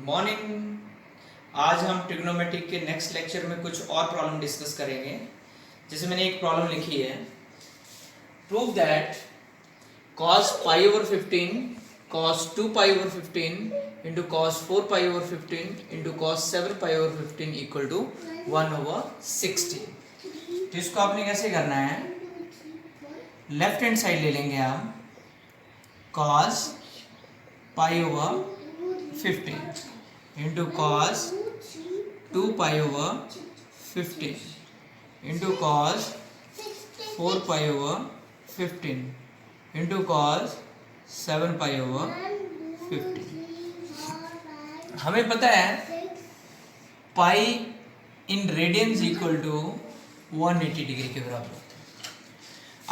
Morning. आज हम trigonometry के नेक्स्ट लेक्चर में कुछ और प्रॉब्लम डिस्कस करेंगे। जैसे मैंने एक प्रॉब्लम लिखी है, prove that cos pi over 15 cos 2 pi over 15 into cos 4 pi over 15 into cos 7 pi over 15 equal to 1 over 16। तो इसको आपने कैसे करना है, लेफ्ट हैंड साइड ले लेंगे हम cos pi over 15 into cos 2 pi over 15 into cos 4 pi over 15 into cos 7 pi over 15। हमें पता है pi in radians equal to 180 degree के बराबर होता है।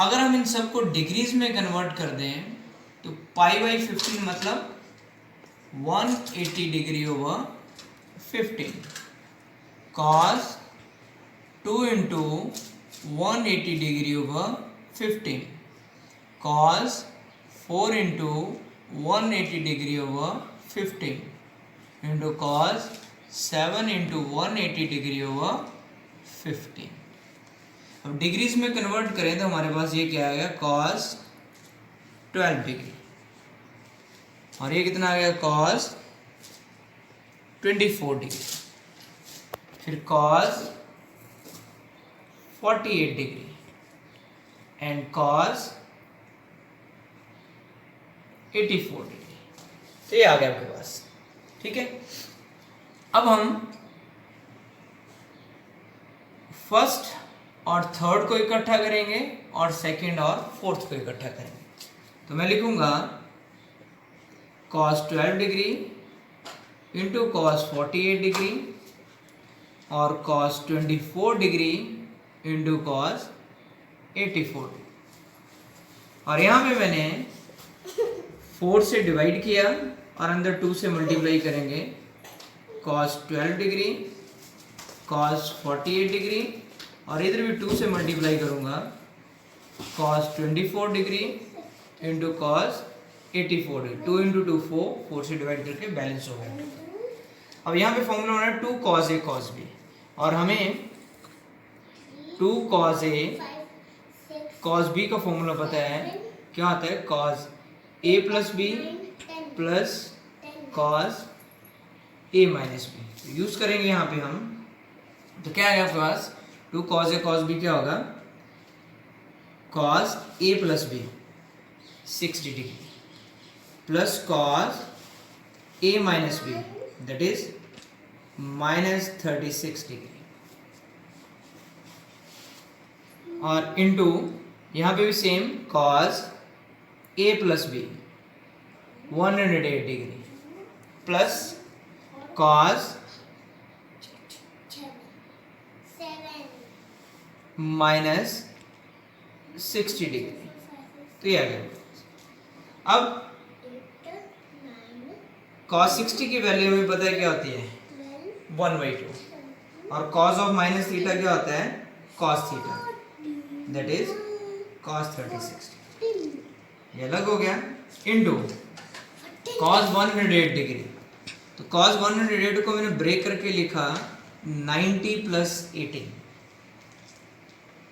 अगर हम इन सबको डिग्रीज में कन्वर्ट कर दें तो पाई बाई 15 मतलब 180 degree over 15 cos 2 into 180 degree over 15 cos 4 into 180 degree over 15 into cos 7 into 180 degree over 15। अब डिग्रीज में कन्वर्ट करें तो हमारे पास ये क्या आ गया, cos 12 डिग्री, और ये कितना आ गया, cos 24 डिग्री, फिर cos 48 degree and cos 84 degree. तो ये आ गया आपके पास, ठीक है। अब हम फर्स्ट और थर्ड को इकट्ठा करेंगे और सेकंड और फोर्थ को इकट्ठा करेंगे। तो मैं लिखूंगा cos 12 degree into cos 48 degree और cos 24 degree into cos 84 degree, और यहाँ पे मैंने 4 से डिवाइड किया और अंदर 2 से मल्टीप्लाई करेंगे। cos 12 डिग्री cos 48 डिग्री और इधर भी 2 से मल्टीप्लाई करूँगा, cos 24 degree into cos 84 degree. 2 into 2 4 से डिवाइड करके बैलेंस हो गया। अब यहाँ पे फॉर्मूला होना है 2 cos a cos b, और हमें 2 cos a cos b का फॉर्मूला पता है, क्या आता है, cos a plus b plus cos a minus b। Use करेंगे यहाँ पे हम, तो क्या है आपके पास, 2 cos a cos b क्या होगा, cos a plus b 60 degree plus cos a minus b that is minus 36 degree, और इनटू यहाँ पे भी same cos a plus b 108 degree plus cos minus 60 degree. तो ये आ गया। अब cos 60 की वैल्यू हमें पता है क्या होती है, 1/2, और cos ऑफ माइनस थीटा क्या होता है, cos theta that is cos 36। ये अलग हो गया, इनटू cos 108 डिग्री। तो cos 108 को मैंने ब्रेक करके लिखा 90 प्लस 18,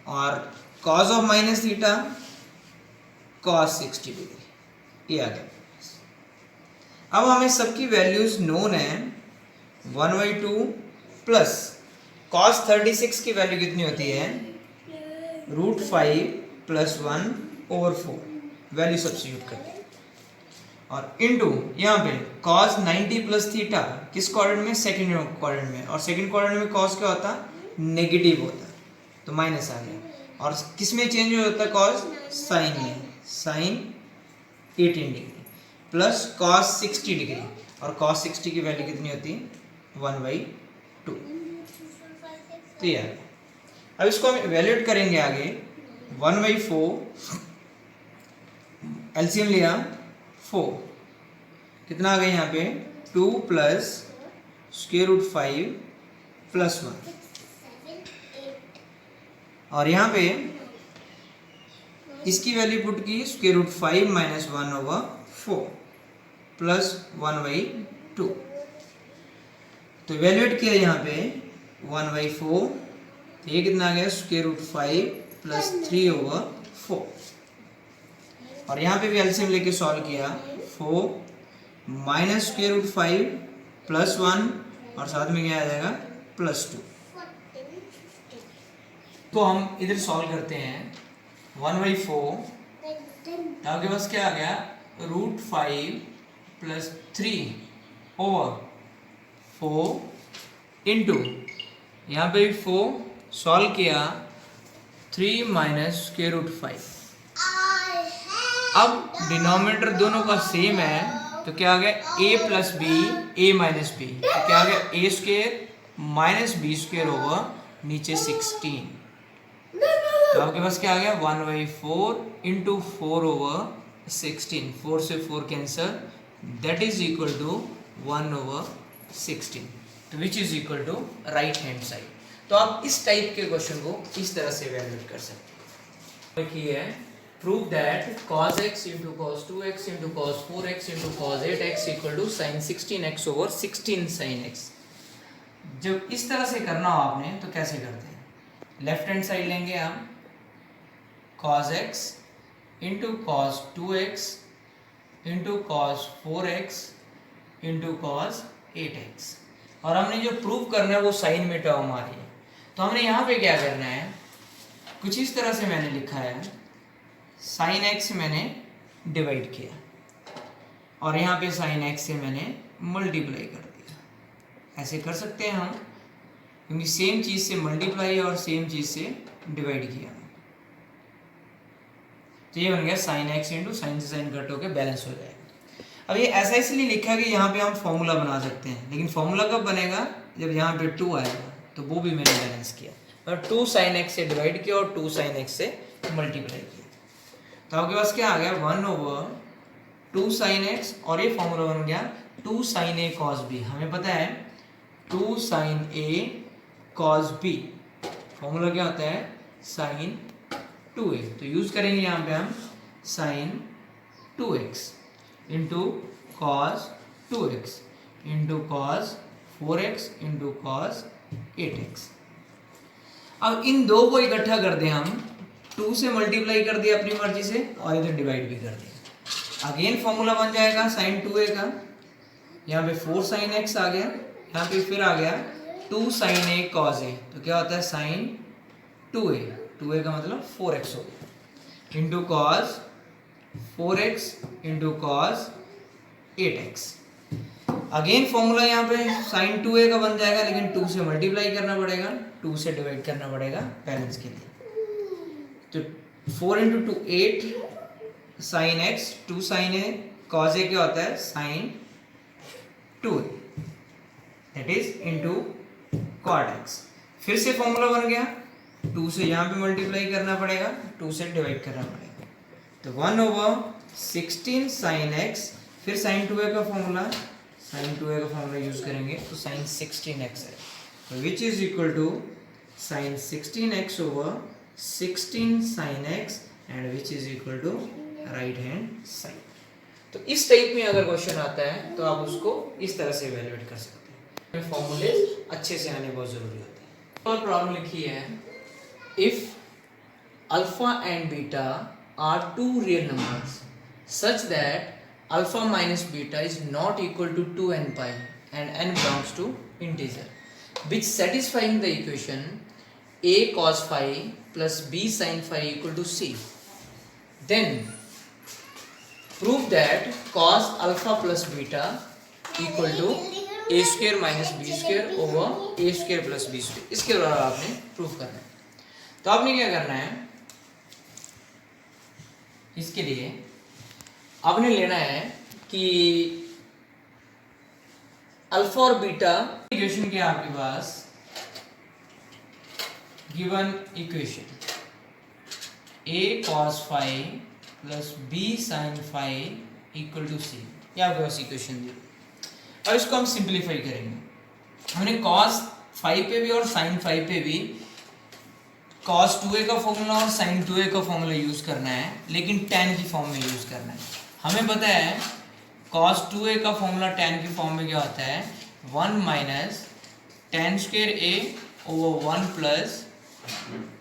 और cos of minus theta cos 60 degree. ये आ गया। अब हमें सबकी वैल्यूज नोन है, 1/2 प्लस cos 36 की वैल्यू कितनी होती है, √5 प्लस 1/4, वैल्यू सब्स्टिट्यूट करके, और इनटू यहाँ पे cos 90 प्लस थीटा किस क्वाड्रेंट में, सेकंड क्वाड्रेंट में, और सेकंड क्वाड्रेंट में cos क्या होता, नेगेटिव होता, तो माइनस आ गया। और किस में चेंज हो जाता है, cos साइन में, sine 18 degree plus cos 60 degree, और cos 60 की वैल्यू कितनी होती है, 1/2। तो ये अब इसको हम इवैल्यूएट करेंगे आगे, 1/4 एलसीएम लिया 4, कितना आ गया यहाँ पे, 2 प्लस √5 प्लस 1, और यहाँ पे इसकी वैल्यू पुट की √5 माइनस 1/4 प्लस 1/2, तो इवेल्युएट किया यहाँ पे 1/4, तो ये कितना आ गया √5 प्लस 3/4, और यहाँ पे भी एलसीएम लेके सॉल्व किया 4 माइनस √5 प्लस 1 और साथ में क्या आ जाएगा +2। तो हम इधर सॉल्व करते हैं 1/4, तो आपके पास क्या आ गया √5 प्लस 3/4 इंटू यहाँ पे 4 सॉल्व किया 3 माइनस √5। अब डिनोमिनेटर दोनों का सेम है, तो क्या आ गया a plus B a minus B, तो क्या आ गया a² माइनस b² नीचे 16। तो आपके पास क्या आ गया 1/4 इंटू 4/16, 4 से 4 cancel, that is equal to 1/16, तो which is equal to right hand side. तो आप इस टाइप के क्वेश्चन को इस तरह से इवैल्यूएट कर सकते हैं। देखिए prove that cos x into cos 2x into cos 4x into cos 8x equal to sin 16x/16 sin x। जब इस तरह से करना हो आपने तो कैसे करते हैं, लेफ्ट हैंड साइड लेंगे हम cos x into cos 2x into cos 4x into cos 8x, और हमने जो प्रूव करना है वो साइन में टर्म आ रही है। तो हमने यहाँ पे क्या करना है, कुछ इस तरह से मैंने लिखा है sin x मैंने डिवाइड किया और यहाँ पे sin x से मैंने मल्टीप्लाई कर दिया। ऐसे कर सकते हैं हम, क्योंकि सेम चीज़ से मल्टीप्लाई और सेम चीज़ से डिवाइड किया, तो ये बन गया sin x इंटू साइन से साइन कट होकर बैलेंस हो जाएगा। अब ये ऐसा इसलिए लिखा है कि यहाँ पे हम फॉर्मूला बना सकते हैं, लेकिन फॉर्मूला कब बनेगा, जब यहाँ पे 2 आएगा, तो वो भी मैंने बैलेंस किया और 2 sin x से डिवाइड किया और 2 sin x से मल्टीप्लाई किया। तो आपके पास क्या आ गया 1/2 sin x, और ये फॉर्मूला बन गया 2 sin a cos b। हमें पता है 2 sin a cos b formula क्या होता है sin 2a, तो यूज करेंगे यहाँ पे हम sin 2x into cos 2x into cos 4x into cos 8x। अब इन दो को इकट्ठा कर दें हम, 2 से मल्टीप्लाई कर दिया अपनी मर्जी से और इधर डिवाइड भी कर दिया, अगेन फॉर्मूला बन जाएगा sin 2a का, यहाँ पे 4 sin x आ गया, यहाँ पे फिर आ गया 2 sin a cos a, तो क्या होता है sin 2a, 2a का मतलब 4x हो गया, into cos 4x into cos 8x। Again formula यहाँ पे sin 2a का बन जाएगा, लेकिन 2 से मल्टीप्लाई करना पड़ेगा, 2 से डिवाइड करना पड़ेगा बैलेंस के लिए। तो 4 into 2 8 sin x, 2 sin a cos a क्या होता है sin 2a, that is into cot x। फिर से फॉर्मूला बन गया, 2 से यहाँ पे मल्टीप्लाई करना पड़ेगा, 2 से डिवाइड करना पड़ेगा, तो 1/16 sin x, फिर sin 2a का फॉर्मूला, sin 2a का फॉर्मूला यूज करेंगे तो sin 16x है, तो which is equal to sin 16x/16 sin x and which is equal to right hand side. तो इस टाइप में अगर क्वेश्चन आता है तो आप उसको इस तरह से इवैल्यूएट कर सकते हैं, फॉर्मूले अच्छे से आने बहुत जरूरी होते हैं। और प्रॉब्लम लिखी है, if alpha and beta are two real numbers such that alpha minus beta is not equal to 2n pi and n belongs to integer, which satisfying the equation a cos phi plus b sin phi equal to c, then prove that cos alpha plus beta equal to a square minus b square over a square plus b square। इसके द्वारा आपने proof करना है। तो आपने क्या करना है, इसके लिए आपने लेना है कि अल्फा और बीटा इक्वेशन क्या आपके पास, given equation a cos phi plus b sin phi equal to c, ये आपके पास इक्वेशन दी। अब इसको हम सिंप्लीफाई करेंगे। हमने cos phi पे भी और sin phi पे भी cos 2a का फॉर्मूला और sin 2a का फॉर्मूला यूज करना है, लेकिन tan की फॉर्म में यूज करना है। हमें पता है cos 2a का फॉर्मूला tan की फॉर्म में क्या होता है 1 minus tan square a over 1 plus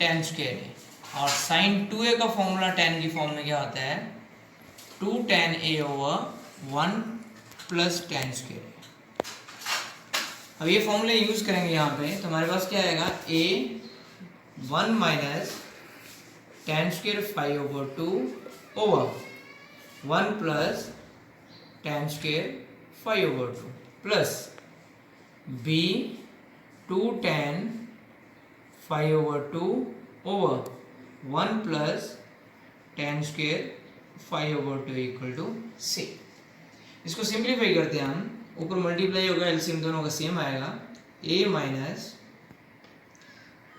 tan square a, और sin 2a का फॉर्मूला tan की फॉर्म में क्या होता है 2 tan a over 1 plus tan square a। अब ये फॉर्मूले यूज करेंगे यहाँ पे, तो हमारे पास क्या आएगा a 1 minus tan square 5 over 2 over 1 plus tan square 5 over 2 plus b 2 tan 5 over 2 over 1 plus tan square 5 over 2 equal to c। इसको सिंप्लीफाई करते हैं हम, ऊपर मल्टीप्लाई होगा, एलसीएम दोनों का सेम आएगा, a minus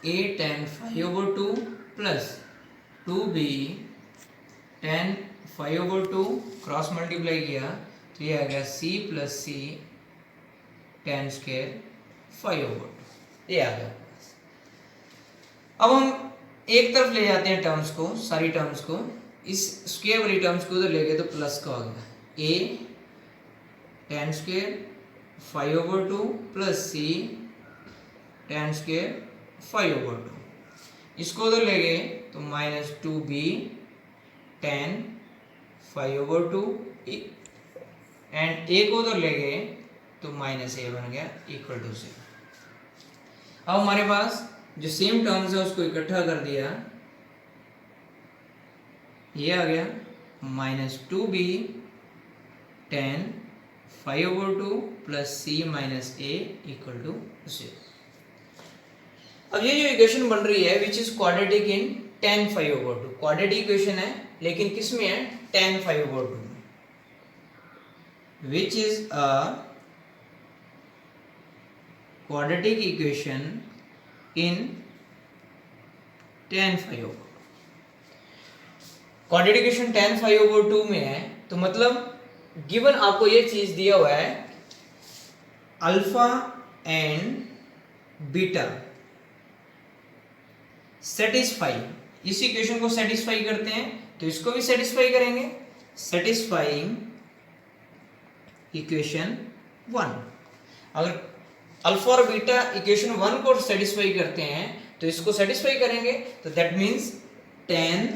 a tan 5 over 2 plus 2b tan 5 over 2 cross multiply किया तो ये आ गया c plus c tan square 5 over 2, ये आ गया। अब हम एक तरफ ले जाते हैं टर्म्स को, सारी टर्म्स को, इस स्क्वायर वाली टर्म्स को उधर ले गए तो प्लस का हो गया a tan square 5 over 2 plus c tan square 5 over 2, इसको उधर ले गए तो minus 2b tan 5 over 2 and a को उधर ले गए तो माइनस a बन गया इक्वल टू 0। अब हमारे पास जो सेम टर्म्स है उसको इकट्ठा कर दिया, ये आ गया minus 2b tan 5 over 2 plus c minus a equal to 0। अब ये जो इक्वेशन बन रही है which is quadratic in tan 5 over 2, quadratic equation है लेकिन किस में है tan 5 ओवर 2 में, which is a quadratic equation in tan 5 over, quadratic equation tan 5 over 2 में है, तो मतलब गिवन आपको ये चीज दिया हुआ है अल्फा एंड बीटा सेटिस्फाई, इस इक्वेशन को सेटिस्फाई करते हैं तो इसको भी सेटिस्फाई करेंगे, सेटिस्फाइंग इक्वेशन 1। अगर अल्फा और बीटा इक्वेशन 1 को सेटिस्फाई करते हैं तो इसको सेटिस्फाई करेंगे, तो दैट मींस tan,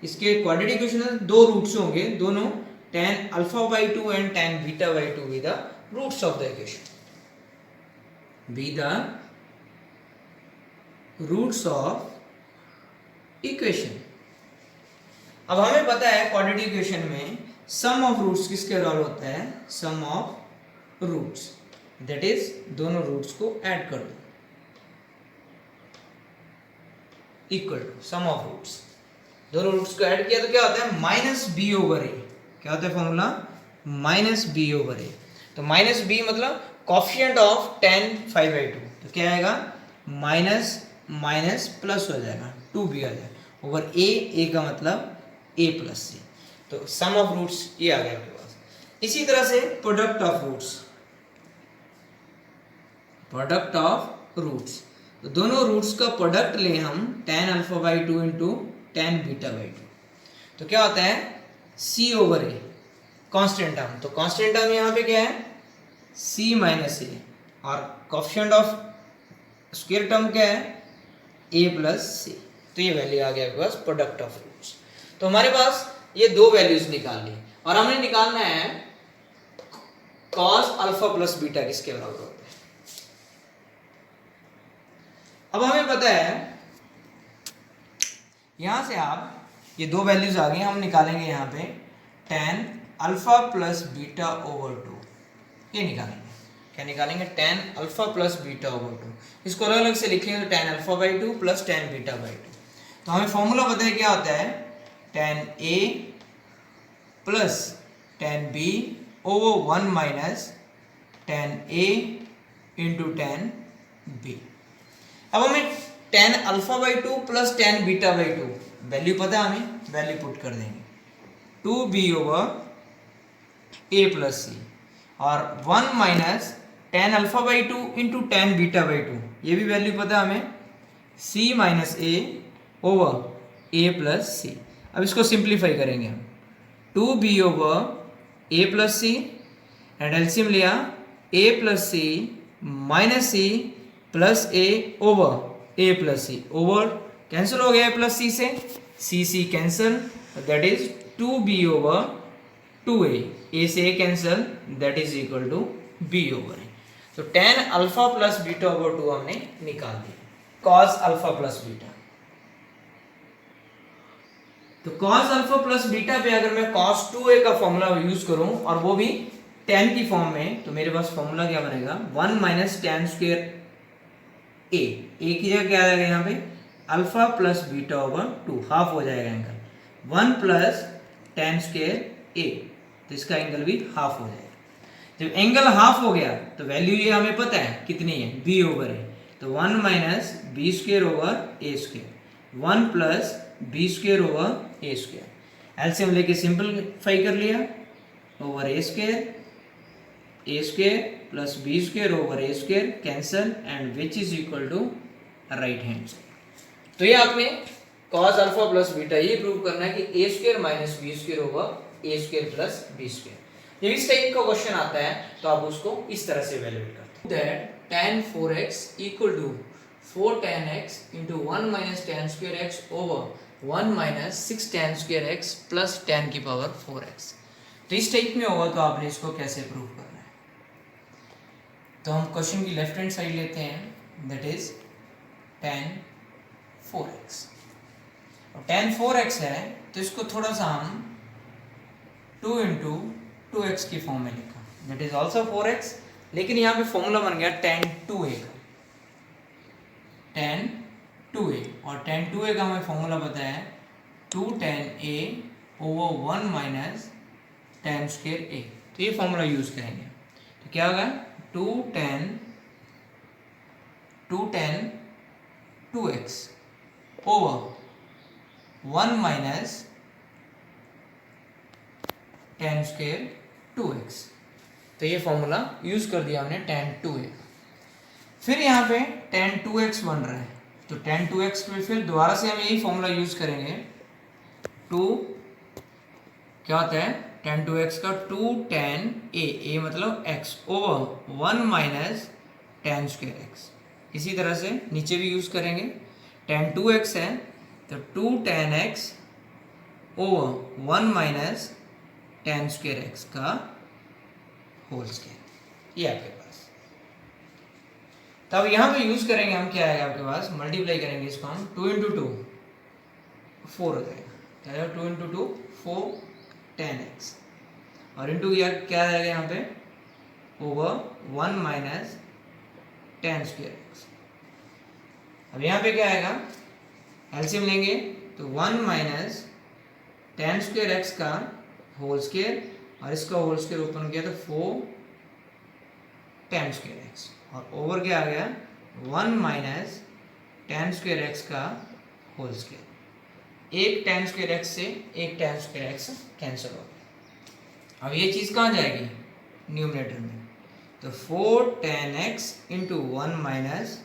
इसके क्वाड्रेटिक इक्वेशन में दो रूट्स होंगे, दोनों tan alpha by 2 and tan beta by 2 be the roots of the equation, be the roots of equation। अब हमें पता है क्वाड्रेटिक इक्वेशन में सम ऑफ रूट्स किसके बराबर होता है, sum of roots, that is दोनों रूट्स को ऐड कर दो equal to sum of roots, दोनों रूट्स को ऐड किया तो क्या होता है माइनस बी ओवर ए, क्या होता है formula minus B over A, तो माइनस बी मतलब कॉफिशिएंट ऑफ tan 5 by 2, तो क्या आएगा माइनस माइनस प्लस हो जाएगा 2b आ जाएगा ओवर ए का मतलब a प्लस सी, तो सम ऑफ रूट्स ये आ गया आपके पास। इसी तरह से product of roots, product of roots, तो दोनों रूट्स का प्रोडक्ट ले हम tan alpha by 2 into tan beta by 2, तो क्या होता है c over A constant term, तो कांस्टेंट टर्म यहाँ पे क्या है c माइनस ए, और कोएफिशिएंट ऑफ स्क्वायर टर्म क्या है a प्लस सी, तो ये वैल्यू आ गया आपके पास प्रोडक्ट ऑफ रूट्स। तो हमारे पास ये दो वैल्यूज निकाल ली और हमने निकालना है cos अल्फा प्लस बीटा किसके बराबर होता है। अब हमें पता है यहां से आप ये दो वैल्यूज आ गई, हम निकालेंगे यहाँ पे tan alpha plus beta over 2, ये निकालेंगे, क्या निकालेंगे tan alpha plus beta over 2, इसको अलग अलग से लिखेंगे तो tan alpha by 2 plus tan beta by 2, तो हमें फॉर्मूला पता है क्या होता है tan a plus tan b over 1 minus tan a into tan b। अब हमें tan alpha by 2 plus tan beta by 2 value पता है, हमें वैल्यू पुट कर देंगे 2b over a plus C, और 1 minus tan alpha by 2 into tan beta by 2, ये भी वैल्यू पता है हमें c minus a over a plus C. अब इसको सिंप्लीफाई करेंगे हम 2b over a plus C and LCM लिया a plus C minus C plus A over A plus C, over cancel हो गया ए प्लस सी से, C cancel, that is 2b over 2a, A से A cancel, that is equal to b over A. तो tan alpha plus beta over 2 हमने निकाल दिया, cos alpha plus beta. तो cos alpha plus beta पे अगर मैं cos 2a का फॉर्मूला यूज करूं और वो भी tan की फॉर्म में, तो मेरे पास फॉर्मूला क्या बनेगा, 1 minus tan square a, a की जगह क्या आ जाएगा यहाँ पे alpha plus beta over 2, half हो जाएगा angle, 1 plus tan square a, तो इसका एंगल भी हाफ हो जाएगा। जब एंगल हाफ हो गया तो वैल्यू ये हमें पता है कितनी है, b ओवर a, तो 1 minus B square over a square, 1 plus B square over A square, LCM लेके सिंपलीफाई कर लिया, over A square plus B square over A square cancel, and which is equal to right hand side. तो ये आपने cos alpha plus beta ये prove करना है कि A square minus B square over A square plus B square. जब इस type का क्वेश्चन आता है तो आप उसको इस तरह से इवैल्यूएट करते हैं, that tan 4x equal to 4 tan x into 1 minus tan square x over 1 minus 6 tan square x plus tan की पावर 4x। तो इस टाइप में होगा तो आपने इसको कैसे प्रूव करना है, तो हम क्वेश्चन की लेफ्ट हैंड साइड लेते हैं, दैट इज tan 4x, और tan 4x है तो इसको थोड़ा सा हम 2 into 2x की फॉर्म में लिखा, दैट इज ऑल्सो 4x, लेकिन यहाँ पे फॉर्मूला बन गया tan 2a का, tan 2a, और tan 2a का हमें फॉर्मूला पता है 2 tan a over 1 minus tan square a, तो ये फॉर्मूला यूज करेंगे, तो क्या होगा 2 tan 2x over 1 minus tan square 2x, तो ये फॉर्मूला यूज कर दिया हमने tan 2a। फिर यहाँ पे tan 2x बन रहा है, तो tan 2x पे फिर दोबारा से हम यही फॉर्मूला यूज करेंगे, 2 क्या होता है tan 2x का 2 tan a मतलब x over 1 minus tan square x, इसी तरह से नीचे भी यूज करेंगे, tan 2x है तो 2 tan x over 1 minus tan square x का होल स्क्वायर, ये आपके पास। तब यहाँ पे यूज करेंगे हम, क्या आएगा आपके पास, मल्टीप्लाई करेंगे इसको हम, 2 into 2 4 हो जाएगा, क्या आएगा 2 into 2 4 tan x, और इंटू क्या आएगा यहाँ पे over 1 minus tan square x। अब यहाँ पे क्या आएगा, एलसीएम लेंगे तो 1 माइनस tan स्क्वायर x का होल स्क्वायर, और इसका होल स्क्वायर ओपन किया तो 4 tan स्क्वायर x, और ओवर क्या आ गया 1 माइनस tan स्क्वायर x का होल स्क्वायर, एक tan स्क्वायर x से एक tan स्क्वायर x कैंसिल हो गया। अब ये चीज़ कहाँ जाएगी, न्यूमरेटर में, तो 4 tan x into 1 minus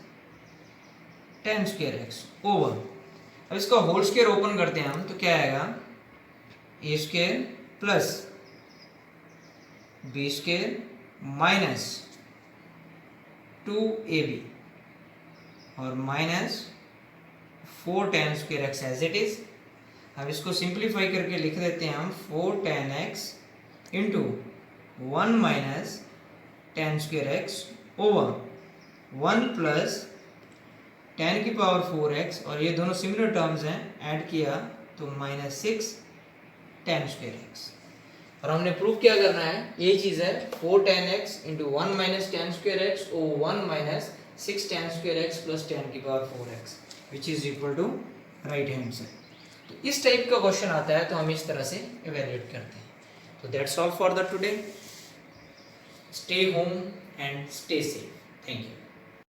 tan square x over, अब इसका होल स्क्वायर ओपन करते हैं हम तो क्या आएगा A square plus B square minus 2ab और minus 4 tan square x as it is. अब इसको सिंप्लीफाई करके लिख देते हैं हम 4 tan x into 1 minus tan square x over 1 plus tan की पावर 4x, और ये दोनों सिमिलर टर्म्स हैं, ऐड किया तो माइनस 6 tan स्क्वायर x, और हमने प्रूव क्या करना है, ये चीज़ है 4 tan x into 1 minus tan square x over 1 minus 6 tan square x plus tan की power 4x which is equal to right hand side. तो इस टाइप का क्वेश्चन आता है तो हम इस तरह से इवेल्युएट करते हैं। तो that's all for the today, stay home and stay safe, thank you.